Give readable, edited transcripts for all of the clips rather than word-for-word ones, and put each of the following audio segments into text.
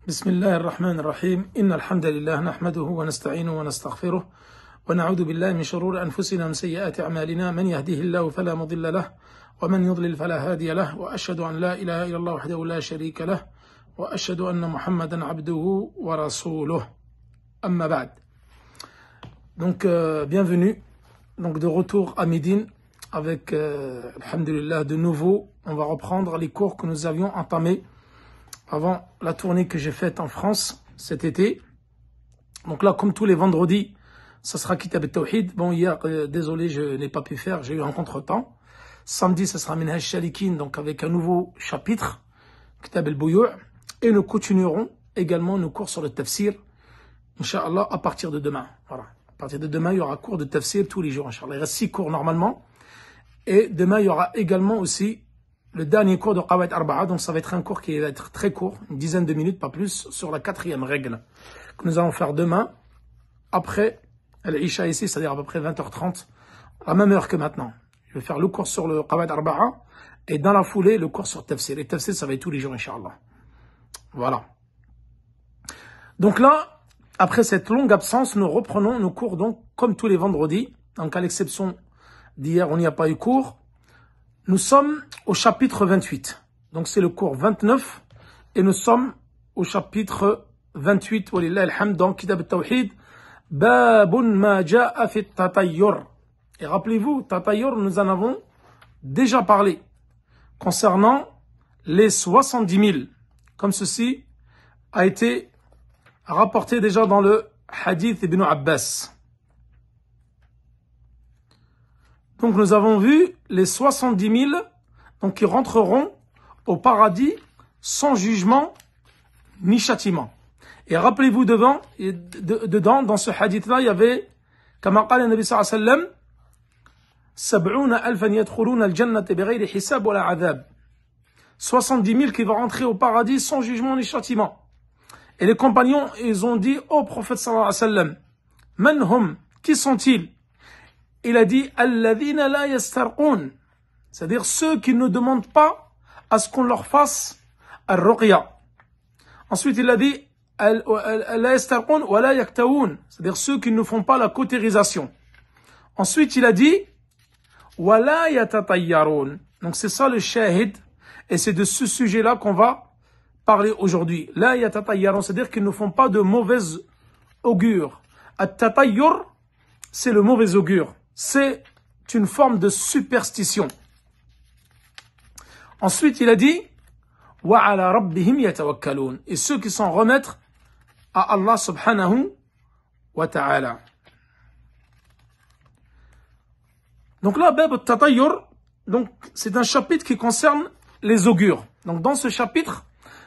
بسم الله الرحمن الرحيم إن الحمد لله نحمده ونستعينه ونستغفره ونعوذ بالله من شرور أنفسنا ومن سيئات أعمالنا من يهده الله فلا مضل له ومن يضلل فلا هادي له وأشهد أن لا إله إلا الله وحده لا شريك له وأشهد أن محمدا عبده ورسوله أما بعد. Donc bienvenue donc de retour à Médine avec alhamdulillah de nouveau on va reprendre les cours que nous avions entamés avant la tournée que j'ai faite en France cet été. Donc là, comme tous les vendredis, ça sera Kitab al-Tawhid. Bon, hier, désolé, je n'ai pas pu faire, j'ai eu un contretemps. Samedi, ça sera Minhaj Shalikin, donc avec un nouveau chapitre, Kitab al-Buyu'. Et nous continuerons également nos cours sur le tafsir, Inch'Allah, à partir de demain. Voilà. À partir de demain, il y aura cours de tafsir tous les jours, Inch'Allah. Il reste 6 cours normalement. Et demain, il y aura également aussi le dernier cours de Qawaid Arba'a, donc ça va être un cours qui va être très court, une dizaine de minutes, pas plus, sur la 4e règle, que nous allons faire demain, après l'Isha ici, c'est-à-dire à peu près 20h30, à la même heure que maintenant. Je vais faire le cours sur le Qawaid Arba'a, et dans la foulée, le cours sur Tafsir. Et Tafsir, ça va être tous les jours, Inch'Allah. Voilà. Donc là, après cette longue absence, nous reprenons nos cours, donc, comme tous les vendredis, donc à l'exception d'hier, on n'y a pas eu cours. Nous sommes au chapitre 28. Donc c'est le cours 29 et nous sommes au chapitre 28. Walillah alhamd dans Kitab al-Tawhid. Babun ma ja'a fi tatayyur. Et rappelez-vous, tatayyur, nous en avons déjà parlé concernant les 70 000. Comme ceci a été rapporté déjà dans le hadith Ibn Abbas. Donc nous avons vu les 70 000 donc, qui rentreront au paradis sans jugement ni châtiment. Et rappelez-vous dedans, dans ce hadith-là, il y avait, comme قال النبي صلى الله عليه وسلم, 70,000 يدخلون الجنة بغير حساب ولا عذاب. 70 000 qui vont rentrer au paradis sans jugement ni châtiment. Et les compagnons, ils ont dit au prophète sallallahu alayhi wa sallam, Man hum, qui sont-ils? Il a dit alladhina la yastarqun, c'est-à-dire ceux qui ne demandent pas à ce qu'on leur fasse al-ruqya. Ensuite, il a dit la yastarqun wa la yaktawun, c'est-à-dire ceux qui ne font pas la cautérisation. Ensuite, il a dit wa la yatatayyarun. Donc c'est ça le shahid et c'est de ce sujet-là qu'on va parler aujourd'hui. La yatatayyarun, c'est-à-dire qu'ils ne font pas de mauvais augure. At-tatayyur, c'est le mauvais augure. C'est une forme de superstition. Ensuite, il a dit wa ala rabbihim yatawakkalun, et ceux qui s'en remettent à Allah subhanahu wa ta'ala. Donc là, bab al-tatayyur, donc c'est un chapitre qui concerne les augures. Donc dans ce chapitre,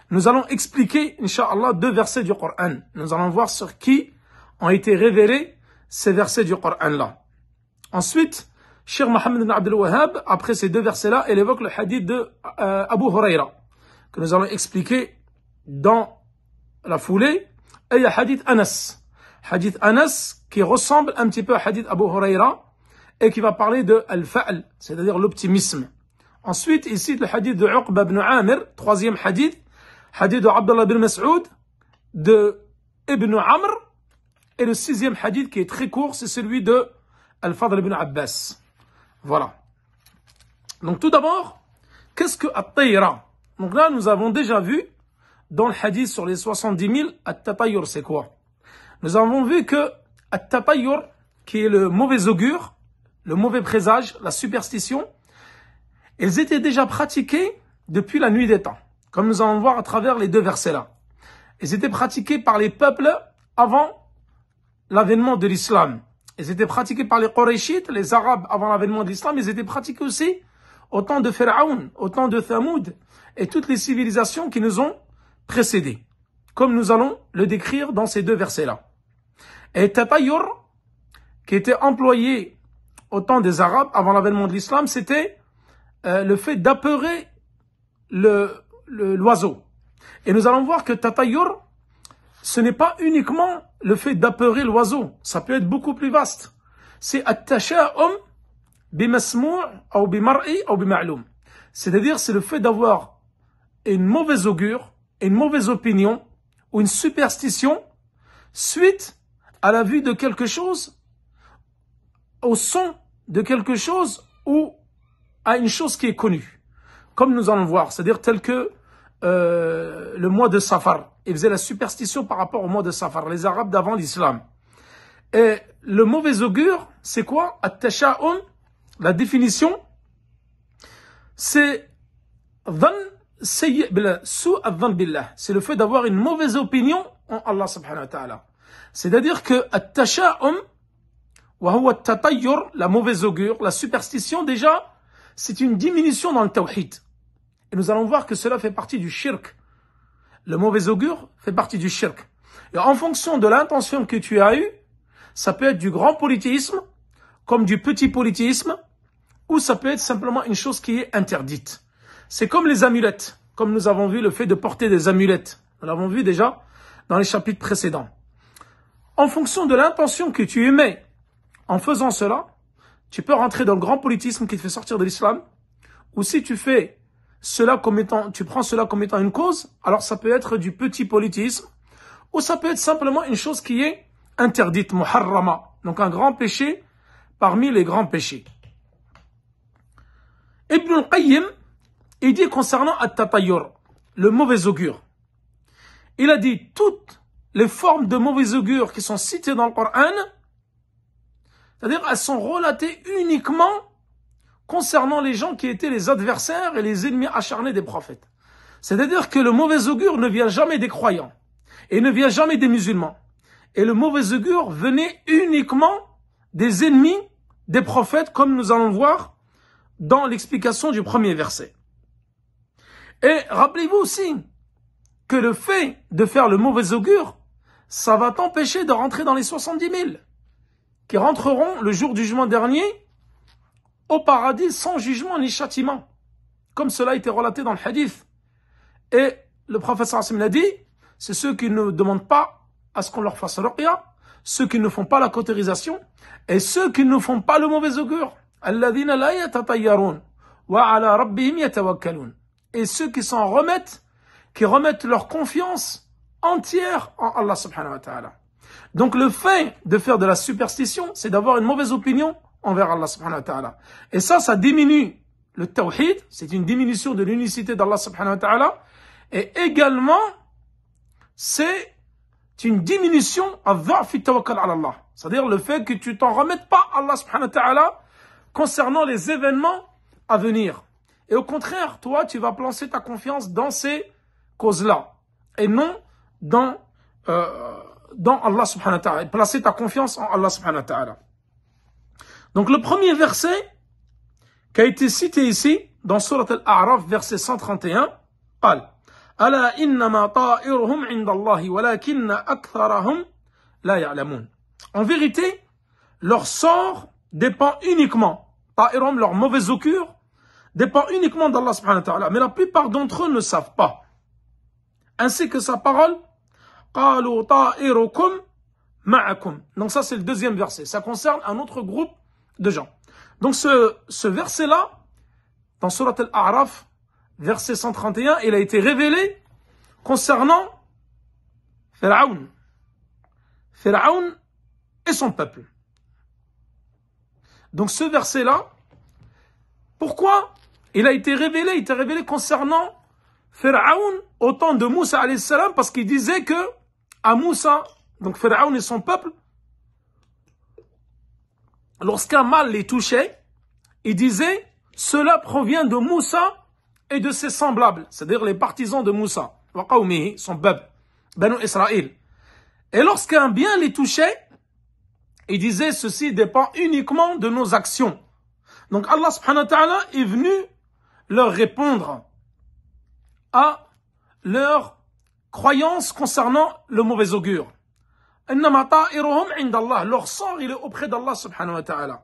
nous allons expliquer, Inch'Allah, 2 versets du Coran. Nous allons voir sur qui ont été révélés ces versets du Coran-là. Ensuite, Cheikh Mohammed ibn Abdul Wahhab, après ces 2 versets-là, il évoque le hadith de Abu Huraira, que nous allons expliquer dans la foulée. Et il y a hadith Anas. Hadith Anas qui ressemble un petit peu à hadith Abu Huraira et qui va parler de al-fa'l, c'est-à-dire l'optimisme. Ensuite, il cite le hadith de Uqba ibn Amir, 3e hadith, hadith de Abdullah ibn Mas'ud, de Ibn Amr, et le 6e hadith qui est très court, c'est celui de Al-Fadl ibn Abbas. Voilà. Donc tout d'abord, qu'est-ce que At-Tayra? Donc là, nous avons déjà vu, dans le hadith sur les 70 000, At-Tatayyur, c'est quoi? Nous avons vu que At-Tatayyur, qui est le mauvais augure, le mauvais présage, la superstition, elles étaient déjà pratiquées depuis la nuit des temps. Comme nous allons voir à travers les 2 versets-là. Elles étaient pratiquées par les peuples avant l'avènement de l'islam. Elles étaient pratiquées par les Qurayshites, les Arabes avant l'avènement de l'islam. Elles étaient pratiquées aussi au temps de Pharaon, au temps de Thamoud et toutes les civilisations qui nous ont précédés. Comme nous allons le décrire dans ces 2 versets-là. Et Tatayyur, qui était employé au temps des Arabes avant l'avènement de l'islam, c'était le fait d'apeurer l'oiseau. Et nous allons voir que Tatayyur, ce n'est pas uniquement le fait d'apeurer l'oiseau. Ça peut être beaucoup plus vaste. C'est at-tasha'um bimasmou' ou bimar'i ou bima'loum. C'est-à-dire, c'est le fait d'avoir une mauvaise augure, une mauvaise opinion ou une superstition suite à la vue de quelque chose, au son de quelque chose ou à une chose qui est connue. Comme nous allons voir, c'est-à-dire tel que le mois de Safar. Ils faisaient la superstition par rapport au mois de Safar, les Arabes d'avant l'islam. Et le mauvais augure, c'est quoi? At-tasha'um, la définition, c'est c'est le fait d'avoir une mauvaise opinion en Allah subhanahu wa ta'ala. C'est-à-dire que at-tasha'um wa huwa at-tatayyur, la mauvaise augure, la superstition déjà, c'est une diminution dans le tawhid. Et nous allons voir que cela fait partie du shirk. Le mauvais augure fait partie du shirk. Et en fonction de l'intention que tu as eue, ça peut être du grand polythéisme, comme du petit polythéisme, ou ça peut être simplement une chose qui est interdite. C'est comme les amulettes, comme nous avons vu le fait de porter des amulettes. Nous l'avons vu déjà dans les chapitres précédents. En fonction de l'intention que tu émets en faisant cela, tu peux rentrer dans le grand politisme qui te fait sortir de l'islam, ou si tu fais cela comme étant, tu prends cela comme étant une cause, alors ça peut être du petit politisme, ou ça peut être simplement une chose qui est interdite, muharrama, donc un grand péché parmi les grands péchés. Ibn al-Qayyim, il dit concernant at-tatayyur, le mauvais augure. Il a dit toutes les formes de mauvais augure qui sont citées dans le Coran, c'est-à-dire elles sont relatées uniquement concernant les gens qui étaient les adversaires et les ennemis acharnés des prophètes. C'est-à-dire que le mauvais augure ne vient jamais des croyants et ne vient jamais des musulmans. Et le mauvais augure venait uniquement des ennemis des prophètes, comme nous allons voir dans l'explication du premier verset. Et rappelez-vous aussi que le fait de faire le mauvais augure, ça va t'empêcher de rentrer dans les 70 000 qui rentreront le jour du jugement dernier au paradis sans jugement ni châtiment, comme cela a été relaté dans le hadith. Et le prophète sallallahu alayhi wa sallam l'a dit, c'est ceux qui ne demandent pas à ce qu'on leur fasse ruqya, ceux qui ne font pas la cautérisation, et ceux qui ne font pas le mauvais augure. Alladhina la yatatayyarun wa ala rabbihim yatawakkalun. Et ceux qui s'en remettent, qui remettent leur confiance entière en Allah subhanahu wa ta'ala. Donc le fait de faire de la superstition, c'est d'avoir une mauvaise opinion envers Allah subhanahu wa ta'ala. Et ça diminue le tawhid, c'est une diminution de l'unicité d'Allah subhanahu wa ta'ala, et également, c'est une diminution al-dha'fi tawakkal ala Allah. C'est-à-dire le fait que tu t'en remettes pas à Allah subhanahu wa ta'ala concernant les événements à venir. Et au contraire, toi, tu vas placer ta confiance dans ces causes-là, et non dans Allah subhanahu wa ta'ala, et placer ta confiance en Allah subhanahu wa ta'ala. Donc le premier verset qui a été cité ici, dans Surat Al-A'raf, verset 131, قال ألا إنما طائرهم عند الله ولكن أكثرهم لا يعلمون. En vérité, leur sort dépend uniquement, طائرهم, leur mauvaise augure, dépend uniquement d'Allah subhanahu wa ta'ala, mais la plupart d'entre eux ne savent pas. Ainsi que sa parole, قالوا طائركم معكم. Donc ça c'est le deuxième verset, ça concerne un autre groupe de gens. Donc ce verset-là, dans Surat Al-A'raf, verset 131, il a été révélé concernant Pharaon et son peuple. Donc ce verset-là, pourquoi il a été révélé? Il a été révélé concernant Pharaon au temps de Moussa alayhi salam, parce qu'il disait que à Moussa, donc Pharaon et son peuple, lorsqu'un mal les touchait, il disait cela provient de Moussa et de ses semblables, c'est-à-dire les partisans de Moussa, wa qawmihi, son peuple, Banu Israël. Et lorsqu'un bien les touchait, il disait ceci dépend uniquement de nos actions. Donc Allah subhanahu wa ta'ala est venu leur répondre à leur croyance concernant le mauvais augure. Leur sort, il est auprès d'Allah subhanahu wa ta'ala.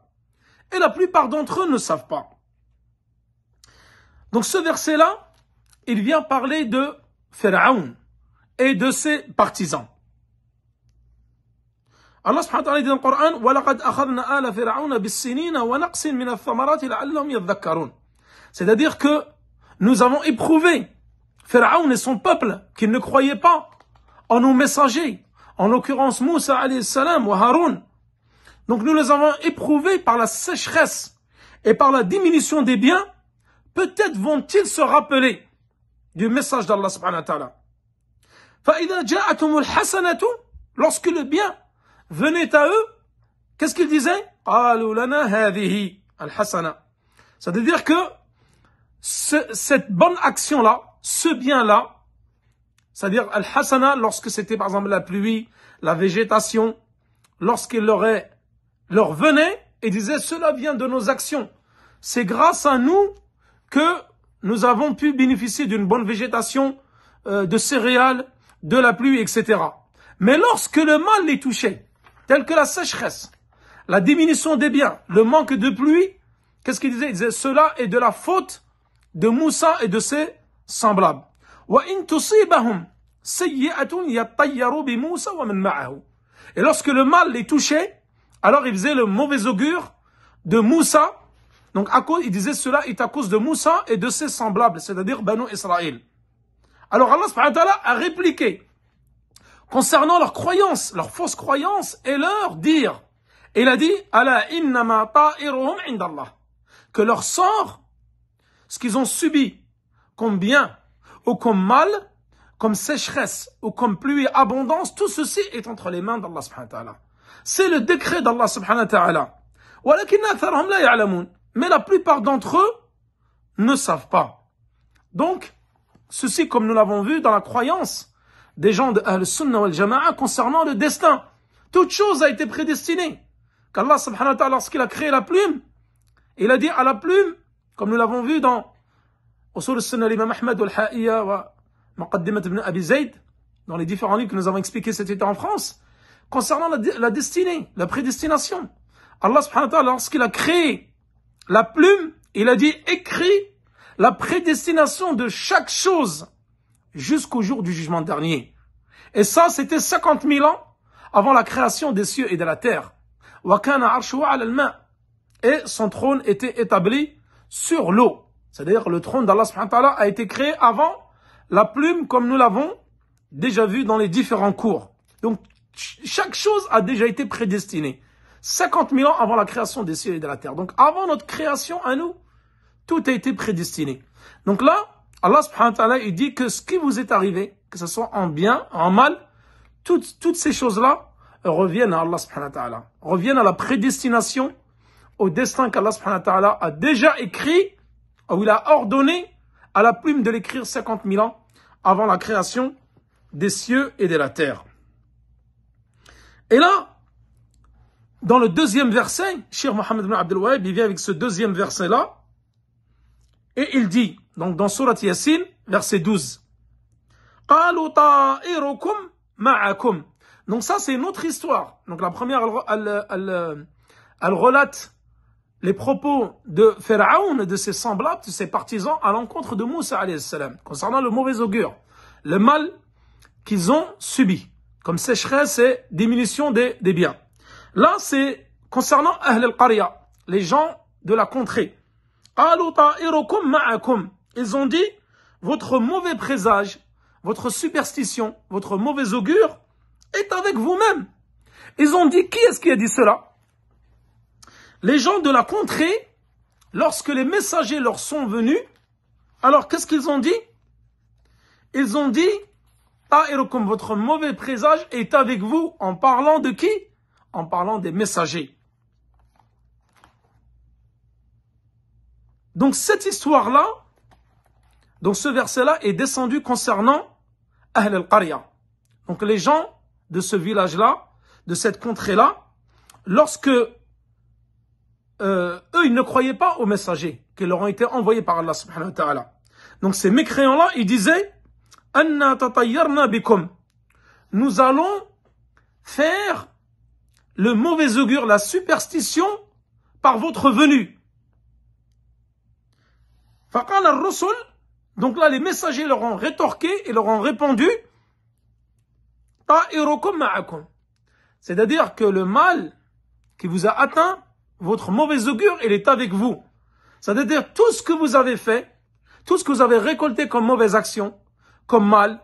Et la plupart d'entre eux ne savent pas. Donc ce verset-là, il vient parler de Pharaon et de ses partisans. Allah subhanahu wa ta'ala dit dans le Coran, وَلَقَدْ أَخَذْنَا آلَ فِرْعَوْنَ بِالسِّنِينَ وَنَقْصٍ مِنَ الثَّمَرَاتِ لَعَلَّهُمْ يَذَّكَّرُونَ. C'est-à-dire que nous avons éprouvé Pharaon et son peuple qui ne croyaient pas en nos messagers, en l'occurrence Moussa alayhi salam ou Haroun. Donc nous les avons éprouvés par la sécheresse et par la diminution des biens. Peut-être vont-ils se rappeler du message d'Allah subhanahu wa ta'ala. فَإِذَا جَاءَتُمُ الْحَسَنَةُ Lorsque le bien venait à eux, qu'est-ce qu'ils disaient? قَالُوا لَنَا هَذِهِ الْحَسَنَةِ. C'est-à-dire que cette bonne action-là, ce bien-là, c'est-à-dire al-hasana, lorsque c'était par exemple la pluie, la végétation, lorsqu'il leur venait et disait cela vient de nos actions. C'est grâce à nous que nous avons pu bénéficier d'une bonne végétation, de céréales, de la pluie, etc. Mais lorsque le mal les touchait, tel que la sécheresse, la diminution des biens, le manque de pluie, qu'est-ce qu'il disait? Il disait cela est de la faute de Moussa et de ses semblables. وَإِن تُصِيبَهُمْ سَيِّئَةٌ يَطَّيَّرُوا بِمُوسَى وَمَنْ مَعَهُ. Et lorsque le mal les touchait, alors il faisait le mauvais augure de Moussa. Donc il disait cela est à cause de Moussa et de ses semblables, c'est-à-dire Banu Israël. Alors Allah subhanahu wa ta'ala a répliqué concernant leur croyance, leur fausse croyance et leur dire. Il a dit Ala innama ta'iruhum indallah, que leur sort, ce qu'ils ont subi comme bien ou comme mal, comme sécheresse ou comme pluie et abondance, tout ceci est entre les mains d'Allah subhanahu wa ta'ala. C'est le décret d'Allah subhanahu wa ta'ala. Mais la plupart d'entre eux ne savent pas. Donc, ceci comme nous l'avons vu dans la croyance des gens de Ahl-Sunnah wal Jama'a concernant le destin. Toute chose a été prédestinée. Qu'Allah subhanahu wa ta'ala, lorsqu'il a créé la plume, il a dit à la plume, comme nous l'avons vu dans Usul al-Sunnah l'imam Ahmad wal-Ha'iyya wa Muqaddimat ibn Abi Zayd, dans les différents livres que nous avons expliqués cet été en France, concernant la destinée, la prédestination. Allah subhanahu wa ta'ala, lorsqu'il a créé la plume, il a dit écrit la prédestination de chaque chose jusqu'au jour du jugement dernier. Et ça, c'était 50 000 ans avant la création des cieux et de la terre. Et son trône était établi sur l'eau. C'est-à-dire le trône d'Allah subhanahu wa ta'ala a été créé avant la plume, comme nous l'avons déjà vu dans les différents cours. Donc, chaque chose a déjà été prédestinée. 50 000 ans avant la création des cieux et de la terre. Donc, avant notre création à nous, tout a été prédestiné. Donc là, Allah subhanahu wa ta'ala, il dit que ce qui vous est arrivé, que ce soit en bien, en mal, toutes ces choses-là reviennent à Allah subhanahu wa ta'ala. Reviennent à la prédestination, au destin qu'Allah subhanahu wa ta'ala a déjà écrit, où il a ordonné à la plume de l'écrire 50 000 ans avant la création des cieux et de la terre. Et là, dans le deuxième verset, Cheikh Mohammed ibn Abdul Wahhab, il vient avec ce deuxième verset-là, et il dit, donc dans Surat Yasin, verset 12, قَالُوا طَائِرُكُمْ مَعَكُمْ. Donc ça, c'est une autre histoire. Donc la première, elle relate les propos de Pharaon et de ses semblables, de ses partisans, à l'encontre de Moussa alayhi salam, concernant le mauvais augure, le mal qu'ils ont subi, comme sécheresse et diminution des biens. Là, c'est concernant Ahl al-Qarya, les gens de la contrée. Ils ont dit, votre mauvais présage, votre superstition, votre mauvais augure est avec vous-même. Ils ont dit, qui est-ce qui a dit cela? Les gens de la contrée, lorsque les messagers leur sont venus, alors qu'est-ce qu'ils ont dit? Ils ont dit, votre mauvais présage est avec vous, en parlant de qui? En parlant des messagers. Donc cette histoire-là, donc ce verset-là est descendu concernant Ahl al-Qarya. Donc les gens de ce village-là, de cette contrée-là, lorsque eux, ils ne croyaient pas aux messagers qui leur ont été envoyés par Allah subhanahu wa ta'ala. Donc ces mécréants-là, ils disaient « Anna tatayyarna bikum » nous allons faire le mauvais augure, la superstition par votre venue. Faqal ar-rusul, donc là les messagers leur ont rétorqué et leur ont répondu ta'irukum ma'akum, c'est-à-dire que le mal qui vous a atteint, votre mauvais augure, il est avec vous. C'est-à-dire tout ce que vous avez fait, tout ce que vous avez récolté comme mauvaise action, comme mal,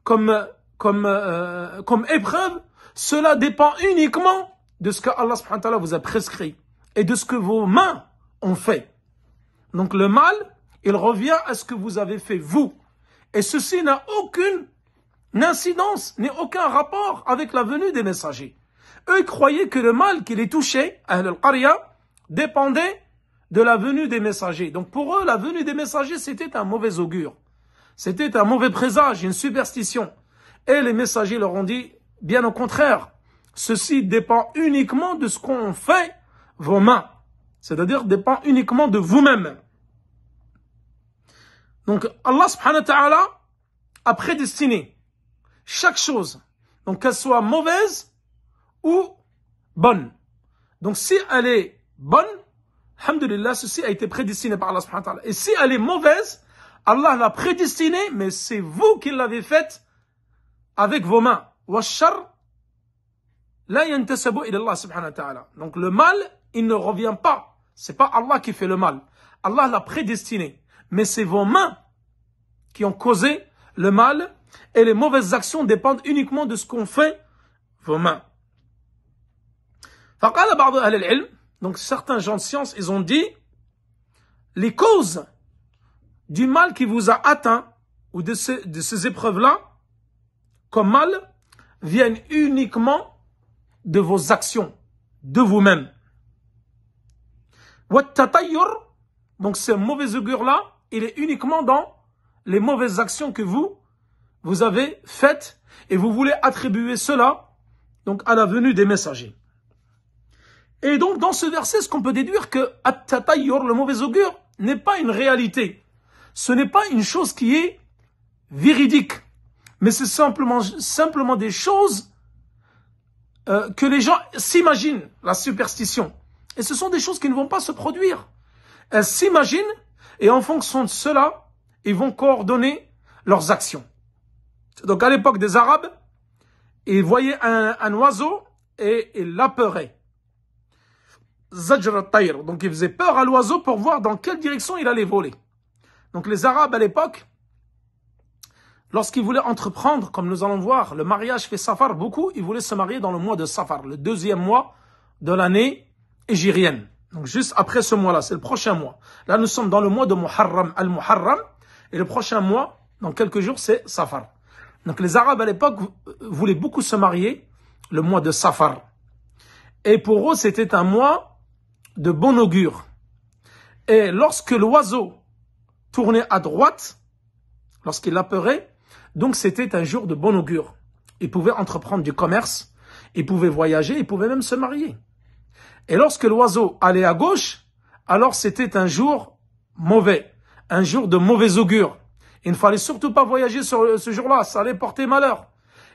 comme comme épreuve, cela dépend uniquement de ce que Allah subhanahu wa ta'ala vous a prescrit et de ce que vos mains ont fait. Donc le mal, il revient à ce que vous avez fait vous. Et ceci n'a aucune incidence, ni aucun rapport avec la venue des messagers. Eux croyaient que le mal qui les touchait, Ahl al-Qarya, dépendait de la venue des messagers. Donc pour eux, la venue des messagers, c'était un mauvais augure. C'était un mauvais présage, une superstition. Et les messagers leur ont dit, bien au contraire, ceci dépend uniquement de ce qu'ont fait vos mains. C'est-à-dire dépend uniquement de vous-même. Donc Allah subhanahu wa ta'ala a prédestiné chaque chose, donc qu'elle soit mauvaise ou bonne. Donc si elle est bonne, alhamdulillah, ceci a été prédestiné par Allah subhanahu wa ta'ala. Et si elle est mauvaise, Allah l'a prédestinée, mais c'est vous qui l'avez faite avec vos mains. Washar la yantasabu ila Allah subhanahu wa ta'ala. Donc le mal, il ne revient pas. C'est pas Allah qui fait le mal. Allah l'a prédestiné. Mais c'est vos mains qui ont causé le mal et les mauvaises actions dépendent uniquement de ce qu'ont fait vos mains. فقال بعض أهل العلم, donc certains gens de science, ils ont dit les causes du mal qui vous a atteint ou de ces épreuves-là comme mal viennent uniquement de vos actions, de vous-même. Wat-tatayyur, donc ce mauvais augure-là, il est uniquement dans les mauvaises actions que vous avez faites et vous voulez attribuer cela donc à la venue des messagers. Et donc dans ce verset, ce qu'on peut déduire que at-tatayyur, le mauvais augure, n'est pas une réalité. Ce n'est pas une chose qui est véridique, mais c'est simplement des choses que les gens s'imaginent, la superstition. Et ce sont des choses qui ne vont pas se produire. Elles s'imaginent et en fonction de cela, ils vont coordonner leurs actions. Donc à l'époque des Arabes, ils voyaient un oiseau et ils l'apeuraient. Zajr al-Tayr. Donc ils faisaient peur à l'oiseau pour voir dans quelle direction il allait voler. Donc les Arabes à l'époque, lorsqu'ils voulaient entreprendre, comme nous allons voir, le mariage fait Safar, beaucoup, ils voulaient se marier dans le mois de Safar, le deuxième mois de l'année hégirienne. Donc juste après ce mois-là, c'est le prochain mois. Là nous sommes dans le mois de Muharram, al-Muharram, et le prochain mois, dans quelques jours, c'est Safar. Donc les Arabes à l'époque voulaient beaucoup se marier le mois de Safar. Et pour eux, c'était un mois de bon augure. Et lorsque l'oiseau tournait à droite, lorsqu'il apeurait, donc c'était un jour de bon augure. Ils pouvaient entreprendre du commerce, ils pouvaient voyager, ils pouvaient même se marier. Et lorsque l'oiseau allait à gauche, alors c'était un jour mauvais, un jour de mauvais augure. Il ne fallait surtout pas voyager ce jour-là, ça allait porter malheur.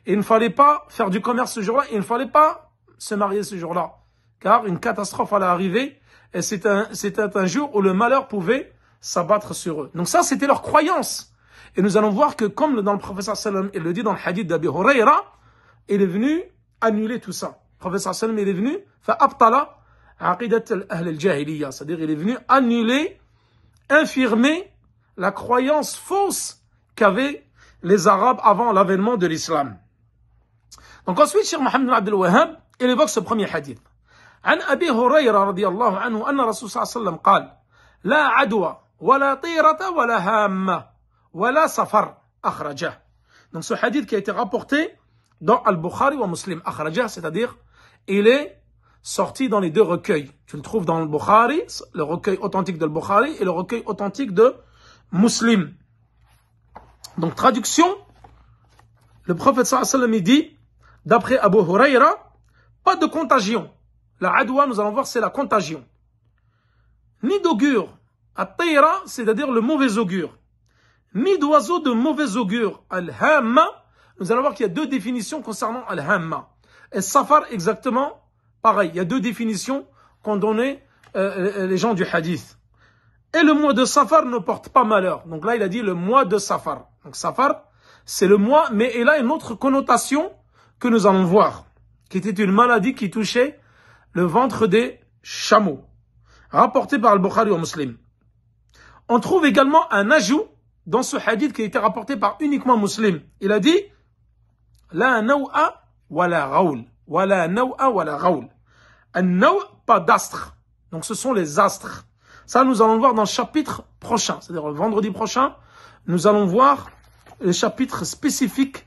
Il ne fallait pas faire du commerce ce jour-là, il ne fallait pas se marier ce jour-là. Car une catastrophe allait arriver et c'était un jour où le malheur pouvait s'abattre sur eux. Donc ça, c'était leur croyance. Et nous allons voir que comme dans le prophète sallam, il le dit dans le hadith d'Abi Hurayra, il est venu annuler tout ça. Le prophète sallam, il est venu fa'abtala aqidat al-ahl al-jahiliya, c'est-à-dire il est venu annuler, infirmer la croyance fausse qu'avaient les Arabes avant l'avènement de l'islam. Donc ensuite, Cheikh Mohammed Abdel Wahhab, il évoque ce premier hadith. عن أبي هريرة رضي الله عنه أن رسول صلى الله عليه وسلم قال لا عدوى ولا طيرة ولا هامة ولا سفر أخرجه. Donc ce hadith qui a été rapporté dans Al-Bukhari wa Muslim, أخرجه, c'est-à-dire il est sorti dans les deux recueils. Tu le trouves dans le Bukhari, le recueil authentique de Al-Bukhari et le recueil authentique de Muslim. Donc traduction, le prophète sallallahu alayhi wa sallam il dit, d'après Abu Hurayra, pas de contagion. La adwa, nous allons voir, c'est la contagion. Ni d'augure. At-tayra, c'est-à-dire le mauvais augure. Ni d'oiseau de mauvais augure. Al-hamma, nous allons voir qu'il y a deux définitions concernant al-hamma. Et safar, exactement pareil. Il y a deux définitions qu'ont donné les gens du hadith. Et le mois de Safar ne porte pas malheur. Donc là, il a dit le mois de Safar. Donc Safar, c'est le mois, mais il a une autre connotation que nous allons voir, qui était une maladie qui touchait le ventre des chameaux, rapporté par Al-Bukhari ou Muslim. On trouve également un ajout dans ce hadith qui a été rapporté par uniquement Muslim. Il a dit la naw'a wa la ghawl. Wa la naw'a wa la ghawl. Un-naw, pas d'astre. Donc ce sont les astres. Ça, nous allons le voir dans le chapitre prochain. C'est-à-dire le vendredi prochain, nous allons voir le chapitre spécifique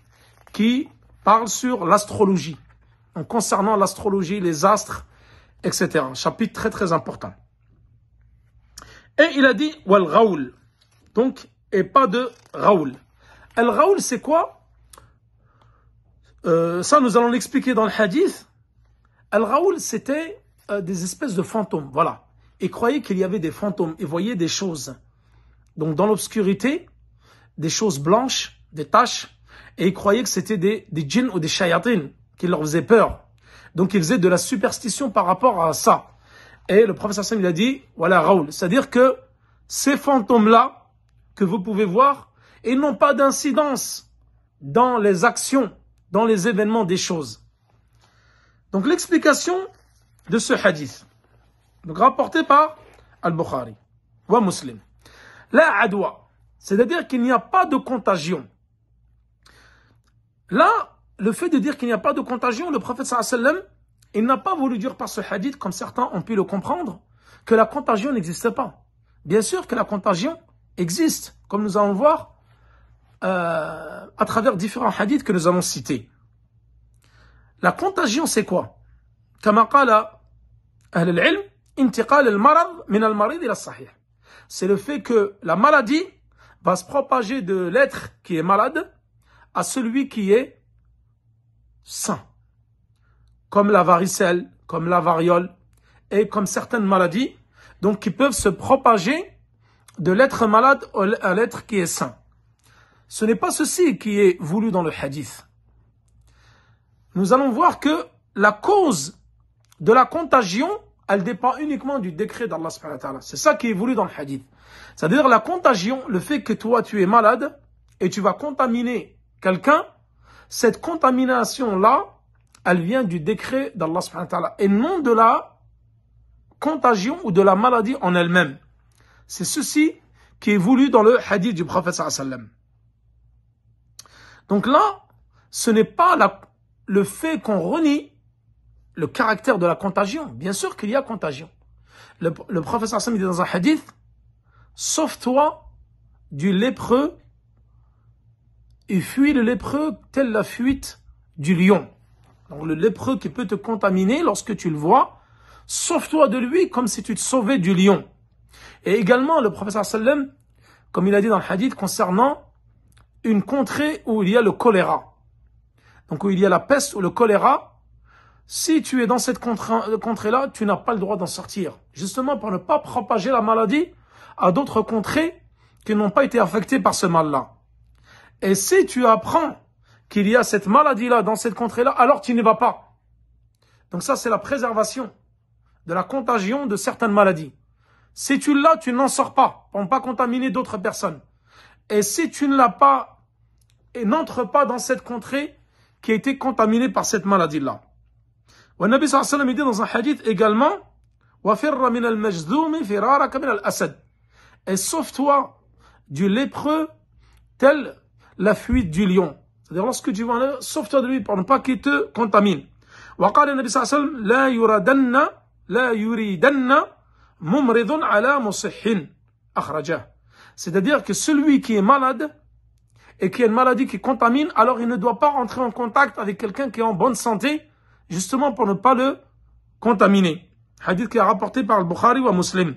qui parle sur l'astrologie. Donc concernant l'astrologie, les astres, etc. Chapitre très très important. Et il a dit wal ghawl. Donc, et pas de ghawl. Al ghawl, c'est quoi? Ça, nous allons l'expliquer dans le hadith. Al ghawl, c'était des espèces de fantômes. Voilà. Ils croyaient qu'il y avait des fantômes. Ils voyaient des choses. Donc, dans l'obscurité, des choses blanches, des taches. Et ils croyaient que c'était des djinns ou des shayatines qui leur faisaient peur. Donc, ils faisaient de la superstition par rapport à ça. Et le prophète sallallahu alayhi wa sallam, il a dit, voilà, ghawl. C'est-à-dire que ces fantômes-là, que vous pouvez voir, ils n'ont pas d'incidence dans les actions, dans les événements des choses. Donc, l'explication de ce hadith, donc rapporté par Al-Bukhari wa Muslim. La adwa, c'est-à-dire qu'il n'y a pas de contagion. Là, le fait de dire qu'il n'y a pas de contagion, le prophète sallallahu alayhi wa sallam, il n'a pas voulu dire par ce hadith, comme certains ont pu le comprendre, que la contagion n'existe pas. Bien sûr que la contagion existe, comme nous allons le voir à travers différents hadiths que nous allons citer. La contagion, c'est quoi? كما قال أهل العلم انتقال المرض من المريض إلى الصحيح. C'est le fait que la maladie va se propager de l'être qui est malade à celui qui est sain. Comme la varicelle, comme la variole et comme certaines maladies, donc qui peuvent se propager de l'être malade à l'être qui est sain. Ce n'est pas ceci qui est voulu dans le hadith. Nous allons voir que la cause de la contagion, elle dépend uniquement du décret d'Allah subhanahu wa ta'ala. C'est ça qui est voulu dans le hadith. C'est-à-dire la contagion, le fait que toi tu es malade et tu vas contaminer quelqu'un, cette contamination-là, elle vient du décret d'Allah subhanahu wa ta'ala et non de la contagion ou de la maladie en elle-même. C'est ceci qui est voulu dans le hadith du prophète sallallahu alayhi wa sallam. Donc là, ce n'est pas le fait qu'on renie le caractère de la contagion. Bien sûr qu'il y a contagion. Le prophète sallallahu alayhi wa sallam dit dans un hadith, sauve-toi du lépreux et fuis le lépreux telle la fuite du lion. Donc le lépreux qui peut te contaminer lorsque tu le vois, sauve-toi de lui comme si tu te sauvais du lion. Et également le prophète sallallahu alayhi wa sallam, comme il a dit dans le hadith concernant une contrée où il y a le choléra. Donc où il y a la peste ou le choléra, si tu es dans cette contrée-là, tu n'as pas le droit d'en sortir. Justement pour ne pas propager la maladie à d'autres contrées qui n'ont pas été affectées par ce mal-là. Et si tu apprends qu'il y a cette maladie-là dans cette contrée-là, alors tu n'y vas pas. Donc ça, c'est la préservation de la contagion de certaines maladies. Si tu l'as, tu n'en sors pas pour ne pas contaminer d'autres personnes. Et si tu ne l'as pas et n'entre pas dans cette contrée qui a été contaminée par cette maladie-là. Wa Nabi sallallahu alayhi wa sallam dit dans un hadith également, wa firra min al-majzoum firaraka min al-asad. Et sauve-toi du lépreux tel la fuite du lion. C'est-à-dire lorsque tu vois là, sauve-toi de lui pour ne pas qu'il te contamine. Wa qala Nabi sallallahu alayhi wa sallam la yuridanna mumridun ala musihhin akhrajah. C'est-à-dire que celui qui est malade et qui a une maladie qui contamine, alors il ne doit pas rentrer en contact avec quelqu'un qui est en bonne santé, justement pour ne pas le contaminer. Hadith qui est rapporté par le Bukhari wa Muslim.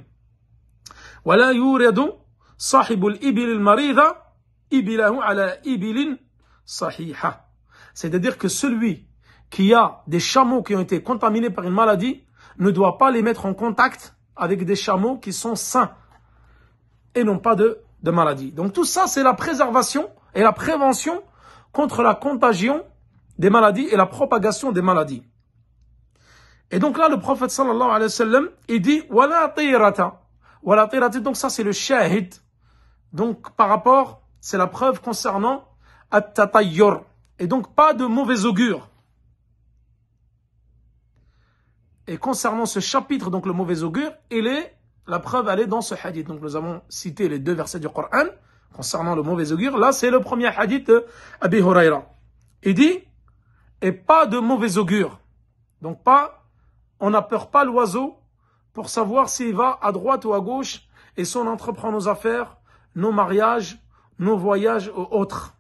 وَلَا يُورِدُ صَاحِبُ الْإِبِلِ الْمَرِيضَ إِبِلَهُ عَلَى إِبِلٍ صَحِيحَةٍ. C'est-à-dire que celui qui a des chameaux qui ont été contaminés par une maladie ne doit pas les mettre en contact avec des chameaux qui sont sains et non pas de maladie. Donc tout ça, c'est la préservation et la prévention contre la contagion des maladies et la propagation des maladies. Et donc là, le prophète sallallahu alayhi wa sallam, il dit wala tirata. Wala tirata, donc ça c'est le shahid. Donc par rapport, c'est la preuve concernant at-tatayyur. Et donc pas de mauvais augure. Et concernant ce chapitre, donc le mauvais augure, la preuve elle est dans ce hadith. Donc nous avons cité les deux versets du Coran concernant le mauvais augure. Là c'est le premier hadith d'Abi Huraira. Il dit et pas de mauvais augure. Donc on n'appeure pas l'oiseau pour savoir s'il va à droite ou à gauche et si on entreprend nos affaires, nos mariages, nos voyages ou autres,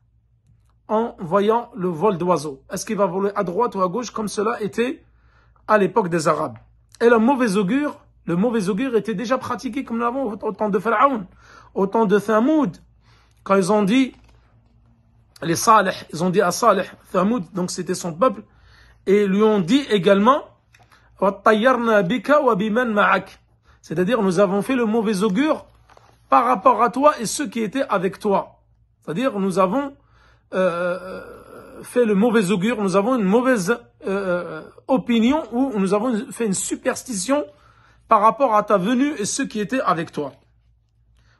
en voyant le vol d'oiseaux. Est-ce qu'il va voler à droite ou à gauche comme cela était à l'époque des Arabes? Et le mauvais augure était déjà pratiqué comme nous l'avons au temps de Pharaon, au temps de Thamoud, quand ils ont dit, les Salih, ils ont dit à Salih, Thamoud, donc c'était son peuple, et lui ont dit également, c'est-à-dire nous avons fait le mauvais augure par rapport à toi et ceux qui étaient avec toi. C'est-à-dire nous avons fait le mauvais augure, nous avons une mauvaise opinion ou nous avons fait une superstition par rapport à ta venue et ceux qui étaient avec toi.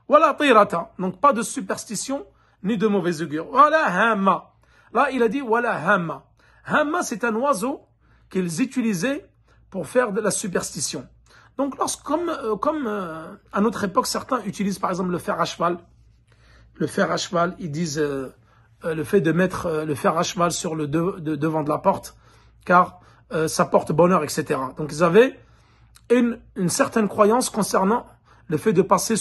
Voilà tirata, donc pas de superstition ni de mauvais augure. Voilà hamma. Là il a dit voilà hamma. Hamma c'est un oiseau qu'ils utilisaient pour faire de la superstition. Donc comme à notre époque certains utilisent par exemple le fer à cheval. Le fer à cheval, ils disent le fait de mettre le fer à cheval sur le devant de la porte, car ça porte bonheur, etc. Donc ils avaient une certaine croyance concernant le fait de passer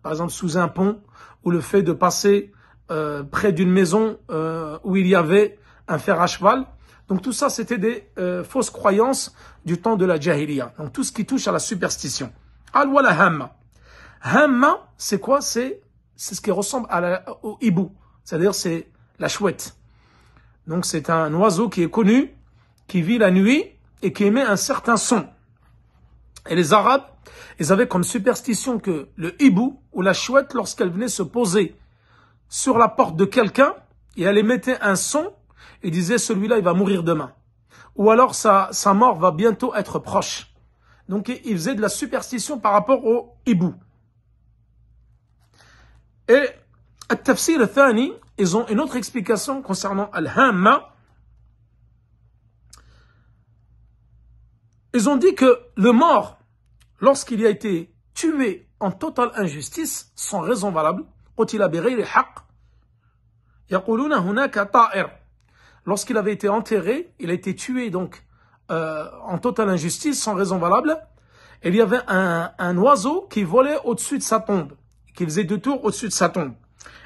par exemple sous un pont, ou le fait de passer près d'une maison où il y avait un fer à cheval. Donc tout ça, c'était des fausses croyances du temps de la Jahiliya. Donc tout ce qui touche à la superstition. Al-wala hamma. Hamma, c'est quoi? C'est ce qui ressemble au hibou. C'est-à-dire c'est la chouette. Donc c'est un oiseau qui est connu, qui vit la nuit et qui émet un certain son. Et les Arabes, ils avaient comme superstition que le hibou ou la chouette, lorsqu'elle venait se poser sur la porte de quelqu'un et elle émettait un son, ils disaient celui-là il va mourir demain. Ou alors sa mort va bientôt être proche. Donc ils faisaient de la superstition par rapport au hibou. Et al-tafsir al-thani, ils ont une autre explication concernant al-hamma. Ils ont dit que le mort, lorsqu'il a été tué en totale injustice, sans raison valable, lorsqu'il avait été enterré, il a été tué donc en totale injustice, sans raison valable, et il y avait un oiseau qui volait au-dessus de sa tombe, qui faisait 2 tours au-dessus de sa tombe.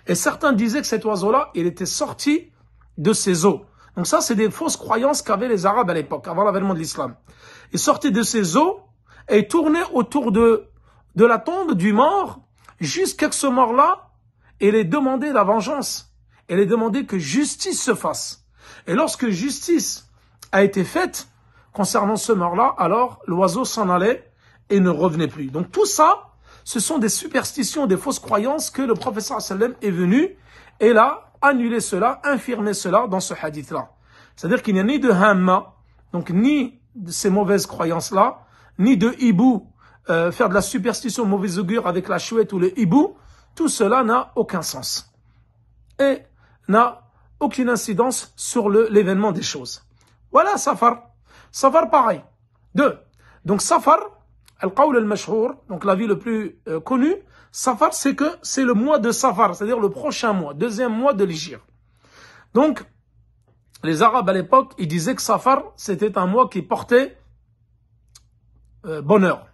Et certains disaient que cet oiseau-là, il était sorti de ses os. Donc ça, c'est des fausses croyances qu'avaient les Arabes à l'époque, avant l'avènement de l'islam. Il sortait de ses os et tournait autour de la tombe du mort jusqu'à ce mort-là, et les demandait la vengeance. Et les demandait que justice se fasse. Et lorsque justice a été faite concernant ce mort-là, alors l'oiseau s'en allait et ne revenait plus. Donc tout ça, ce sont des superstitions, des fausses croyances que le prophète sallam est venu et là, annuler cela, infirmer cela dans ce hadith-là. C'est-à-dire qu'il n'y a ni de hamma, donc ni de ces mauvaises croyances-là, ni de hibou, faire de la superstition mauvais augure avec la chouette ou le hibou, tout cela n'a aucun sens. Et n'a aucune incidence sur l'événement des choses. Voilà Safar. Safar pareil. 2. Donc Safar, al-qawl al-mashhour, donc la vie le plus connue, Safar c'est que c'est le mois de Safar, c'est-à-dire le prochain mois, deuxième mois de l'Hijr. Donc les Arabes à l'époque, ils disaient que Safar c'était un mois qui portait bonheur.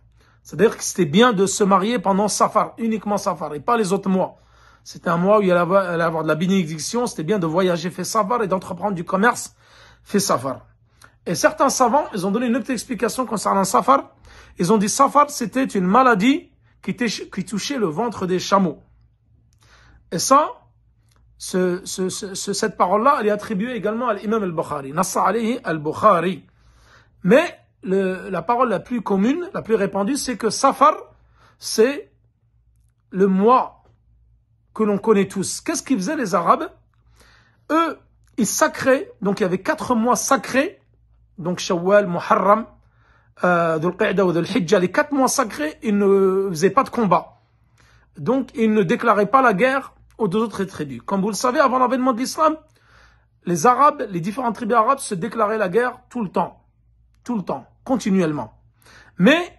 C'est-à-dire que c'était bien de se marier pendant Safar, uniquement Safar, et pas les autres mois. C'était un mois où il allait avoir de la bénédiction, c'était bien de voyager fait Safar et d'entreprendre du commerce fait Safar. Et certains savants, ils ont donné une autre explication concernant Safar. Ils ont dit Safar, c'était une maladie qui touchait le ventre des chameaux. Et ça, cette parole-là, elle est attribuée également à l'imam al-Bukhari. Nassa alayhi al-Bukhari. Mais la parole la plus commune, la plus répandue, c'est que Safar, c'est le mois que l'on connaît tous. Qu'est-ce qu'ils faisaient les Arabes? Eux, ils sacraient, donc il y avait 4 mois sacrés, donc Shawwal, Muharram, Dhul Qa'da ou Dhul Hijjah, les 4 mois sacrés, ils ne faisaient pas de combat. Donc ils ne déclaraient pas la guerre aux 2 autres tribus. Comme vous le savez, avant l'avènement de l'islam, les Arabes, les différentes tribus arabes se déclaraient la guerre tout le temps, continuellement. Mais,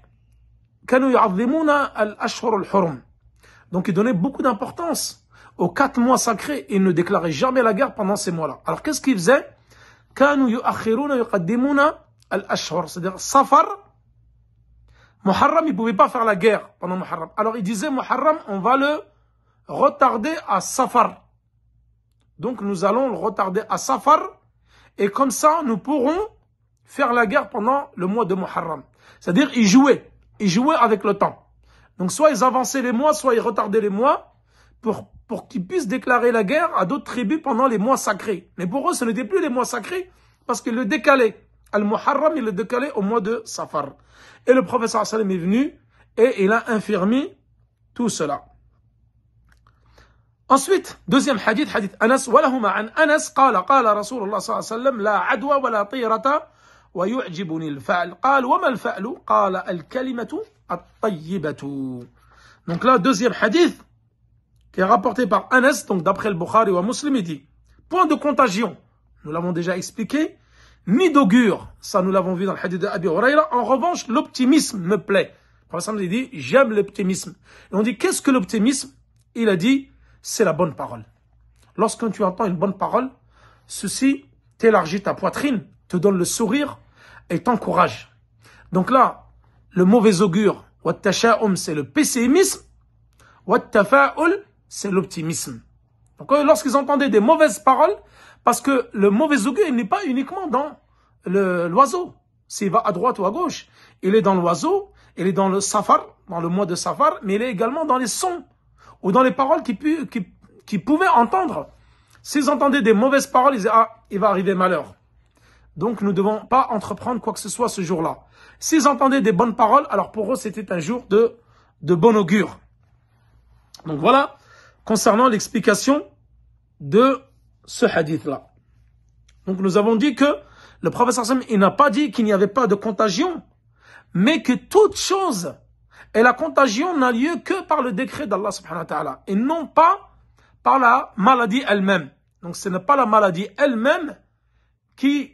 كانوا يعظمون الأشهر الحرم. Donc, ils donnaient beaucoup d'importance aux 4 mois sacrés, ils ne déclaraient jamais la guerre pendant ces mois-là. Alors qu'est-ce qu'ils faisaient? كانوا يؤخرون يقدمون الأشهر, c'est-à-dire Safar, Muharram, ils ne pouvaient pas faire la guerre pendant Muharram. Alors ils disaient Muharram, on va le retarder à Safar. Donc nous allons le retarder à Safar, et comme ça nous pourrons faire la guerre pendant le mois de Muharram. C'est-à-dire ils jouaient avec le temps. Donc soit ils avançaient les mois, soit ils retardaient les mois pour qu'ils puissent déclarer la guerre à d'autres tribus pendant les mois sacrés. Mais pour eux, ce n'était plus les mois sacrés parce qu'ils le décalaient. Al-Muharram, il le décalait au mois de Safar. Et le prophète sallallahu alayhi wa sallam est venu et il a infirmé tout cela. Ensuite, deuxième hadith, hadith Anas, walahuma an Anas, qala Rasulullah sallallahu alayhi wa sallam, la adwa wa la tiyarata wa yu'jibuni al-fa'l. Qal, wa ma al-fa'lu? Qala al-kalimatu at-tayyibatu. Donc là, deuxième hadith, qui est rapporté par Anas, donc d'après le Bukhari ou Muslim, il dit, point de contagion, nous l'avons déjà expliqué, ni d'augure, ça nous l'avons vu dans le hadith de Abi Huraira. En revanche, l'optimisme me plaît. Le prophète il dit, j'aime l'optimisme. Et on dit, qu'est-ce que l'optimisme? Il a dit, c'est la bonne parole. Lorsque tu entends une bonne parole, ceci t'élargit ta poitrine, te donne le sourire et t'encourage. Donc là, le mauvais augure, wa tasha'um, c'est le pessimisme, wa tafa'ul, c'est l'optimisme. Donc lorsqu'ils entendaient des mauvaises paroles, parce que le mauvais augure, il n'est pas uniquement dans l'oiseau. S'il va à droite ou à gauche, il est dans l'oiseau, il est dans le safar, dans le mois de safar, mais il est également dans les sons, ou dans les paroles qu'ils pouvaient entendre. S'ils entendaient des mauvaises paroles, ils disaient, ah, il va arriver malheur. Donc nous ne devons pas entreprendre quoi que ce soit ce jour-là. S'ils entendaient des bonnes paroles, alors pour eux, c'était un jour de bon augure. Donc voilà, concernant l'explication de ce hadith-là. Donc nous avons dit que le prophète sallam, il n'a pas dit qu'il n'y avait pas de contagion, mais que toute chose, et la contagion n'a lieu que par le décret d'Allah subhanahu wa ta'ala, et non pas par la maladie elle-même. Donc ce n'est pas la maladie elle-même qui